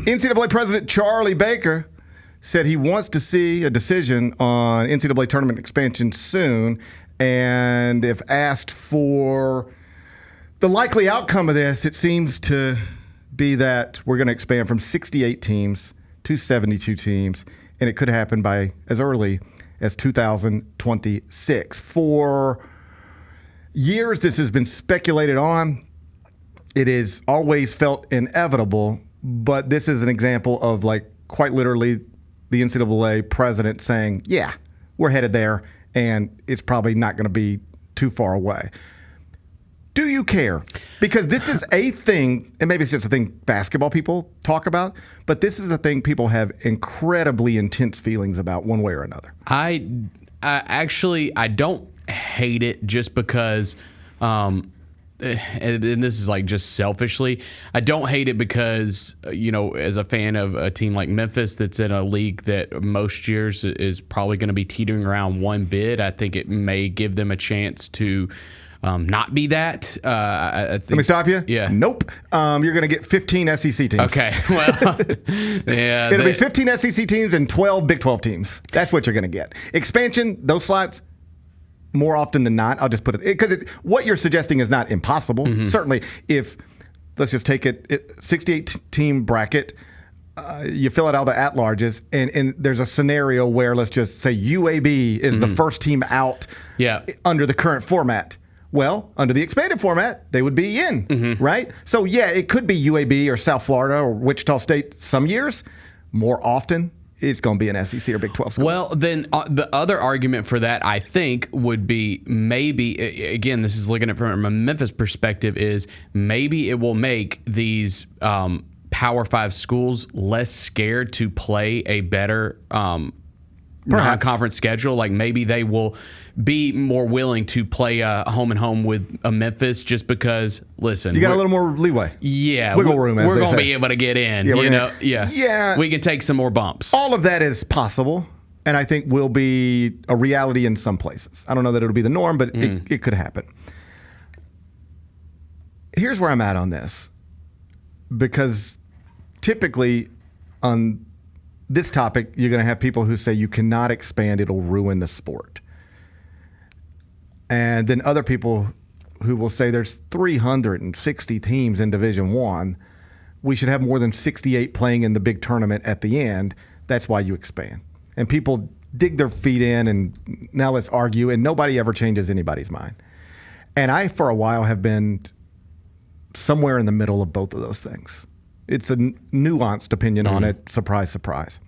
NCAA President Charlie Baker said he wants to see a decision on NCAA tournament expansion soon. And if asked for the likely outcome of this, it seems to be that we're going to expand from 68 teams to 72 teams, and it could happen by as early as 2026. For years, this has been speculated on. It is always felt inevitable, but this is an example of, like, quite literally the NCAA president saying, yeah, we're headed there, and it's probably not going to be too far away. Do you care? Because this is a thing, and maybe it's just a thing basketball people talk about, but this is a thing people have incredibly intense feelings about one way or another. I don't hate it just because, and this is like just selfishly, I don't hate it because, as a fan of a team like Memphis that's in a league that most years is probably going to be teetering around one bid, I think it may give them a chance to not be that. I think, let me stop you. Yeah. Nope. You're going to get 15 SEC teams. Okay. Well, yeah. It'll be 15 SEC teams and 12 Big 12 teams. That's what you're going to get. Expansion, those slots, more often than not, I'll just put it, because what you're suggesting is not impossible. Mm-hmm. Certainly, if, let's just take it 68-team bracket, you fill out all the at-larges, and there's a scenario where, let's just say UAB is the first team out under the current format. Well, under the expanded format, they would be in, right? So, yeah, it could be UAB or South Florida or Wichita State some years. More often, it's going to be an SEC or Big 12 school. Well, then the other argument for that, I think, would be maybe, again, this is looking at it from a Memphis perspective, is maybe it will make these Power 5 schools less scared to play a better non-conference schedule. Like maybe they will be more willing to play a home and home with a Memphis just because, listen, you got a little more leeway. Yeah. Wiggle room, we're going to be able to get in. Yeah. We can take some more bumps. All of that is possible, and I think will be a reality in some places. I don't know that it'll be the norm, but it could happen. Here's where I'm at on this, because typically on this topic, you're going to have people who say you cannot expand, it'll ruin the sport. And then other people who will say there's 360 teams in Division I. We should have more than 68 playing in the big tournament at the end. That's why you expand. And people dig their feet in, and now let's argue, and nobody ever changes anybody's mind. And I, for a while, have been somewhere in the middle of both of those things. It's a nuanced opinion on it. Surprise, surprise.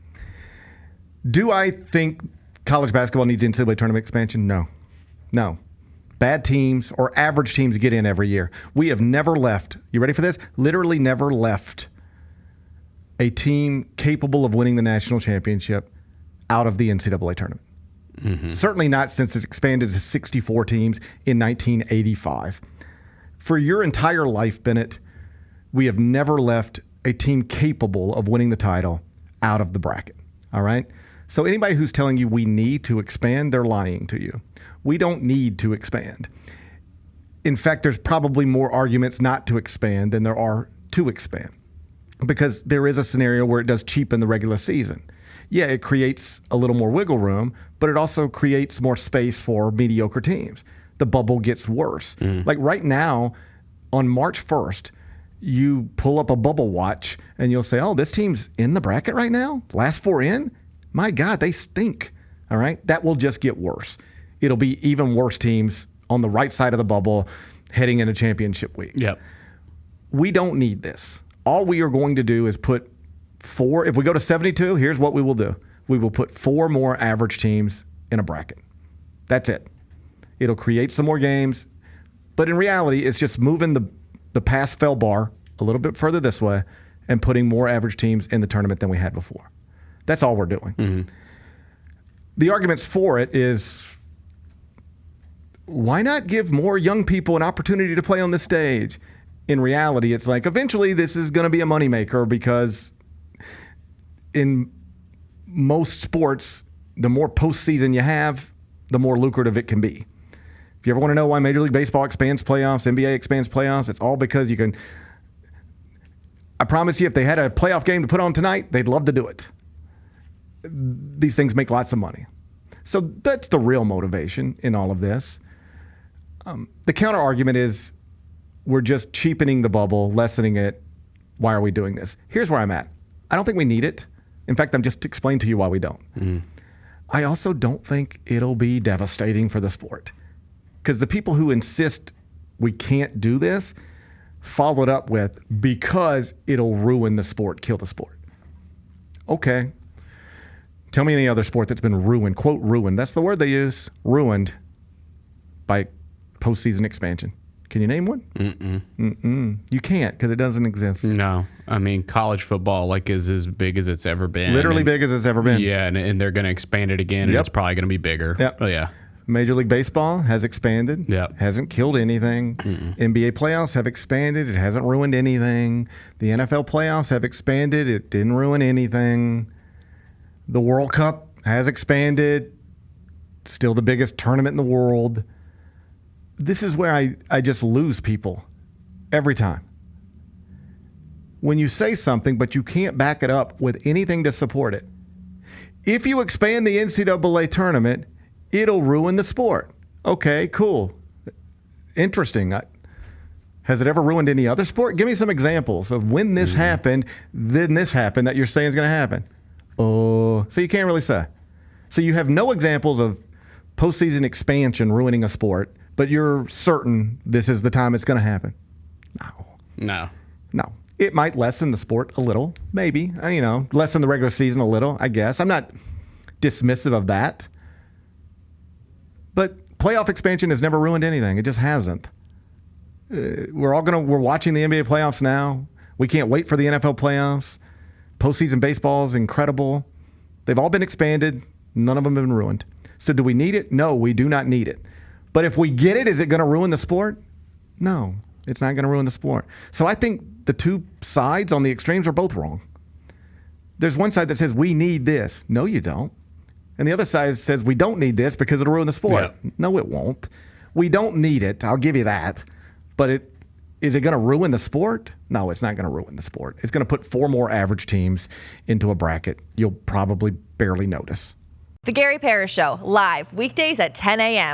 Do I think college basketball needs NCAA tournament expansion? No. Bad teams or average teams get in every year. We have never left, you ready for this? Literally never left a team capable of winning the national championship out of the NCAA tournament. Certainly not since it expanded to 64 teams in 1985. For your entire life, Bennett, we have never left a team capable of winning the title out of the bracket. All right? So anybody who's telling you we need to expand, they're lying to you. We don't need to expand. In fact, there's probably more arguments not to expand than there are to expand, because there is a scenario where it does cheapen the regular season. Yeah, it creates a little more wiggle room, but it also creates more space for mediocre teams. The bubble gets worse. Like right now, on March 1st, you pull up a bubble watch and you'll say, oh, this team's in the bracket right now? Last four in? My God, they stink. All right? That will just get worse. It'll be even worse teams on the right side of the bubble heading into championship week. Yep. We don't need this. All we are going to do is put four. If we go to 72, here's what we will do. We will put four more average teams in a bracket. That's it. It'll create some more games. But in reality, it's just moving the pass-fail bar a little bit further this way and putting more average teams in the tournament than we had before. That's all we're doing. The arguments for it is, why not give more young people an opportunity to play on this stage? In reality, it's like eventually this is going to be a moneymaker, because in most sports, the more postseason you have, the more lucrative it can be. If you ever want to know why Major League Baseball expands playoffs, NBA expands playoffs, it's all because you can I promise you, if they had a playoff game to put on tonight, they'd love to do it. These things make lots of money. So that's the real motivation in all of this. The counter argument is we're just cheapening the bubble, lessening it. Why are we doing this? Here's where I'm at. I don't think we need it. In fact, I'm just explaining to you why we don't. I also don't think it'll be devastating for the sport. Because the people who insist we can't do this followed up with, because it'll ruin the sport, kill the sport. Okay. Tell me any other sport that's been ruined, quote, ruined. That's the word they use, ruined by postseason expansion. Can you name one? You can't, because it doesn't exist. No. I mean, college football is as big as it's ever been. Literally big as it's ever been. Yeah, and they're going to expand it again, and it's probably going to be bigger. Yep. Oh, yeah. Major League Baseball has expanded. Yep. Hasn't killed anything. NBA playoffs have expanded. It hasn't ruined anything. The NFL playoffs have expanded. It didn't ruin anything. The World Cup has expanded. Still the biggest tournament in the world. This is where I just lose people every time. When you say something, but you can't back it up with anything to support it. If you expand the NCAA tournament, it'll ruin the sport. Okay, cool. Interesting. Has it ever ruined any other sport? Give me some examples of when this happened, then this happened that you're saying is going to happen. Oh, so you can't really say. So you have no examples of postseason expansion ruining a sport, but you're certain this is the time it's going to happen. No. It might lessen the sport a little, maybe. Lessen the regular season a little, I guess. I'm not dismissive of that. But playoff expansion has never ruined anything. It just hasn't. We're watching the NBA playoffs now. We can't wait for the NFL playoffs. Postseason baseball is incredible. They've all been expanded. None of them have been ruined. So do we need it? No, we do not need it. But if we get it, is it going to ruin the sport? No, it's not going to ruin the sport. So I think the two sides on the extremes are both wrong. There's one side that says we need this. No, you don't. And the other side says we don't need this because it'll ruin the sport. Yeah. No, it won't. We don't need it. I'll give you that. But is it going to ruin the sport? No, it's not going to ruin the sport. It's going to put 4 more average teams into a bracket you'll probably barely notice. The Gary Parrish Show, live weekdays at 10 a.m.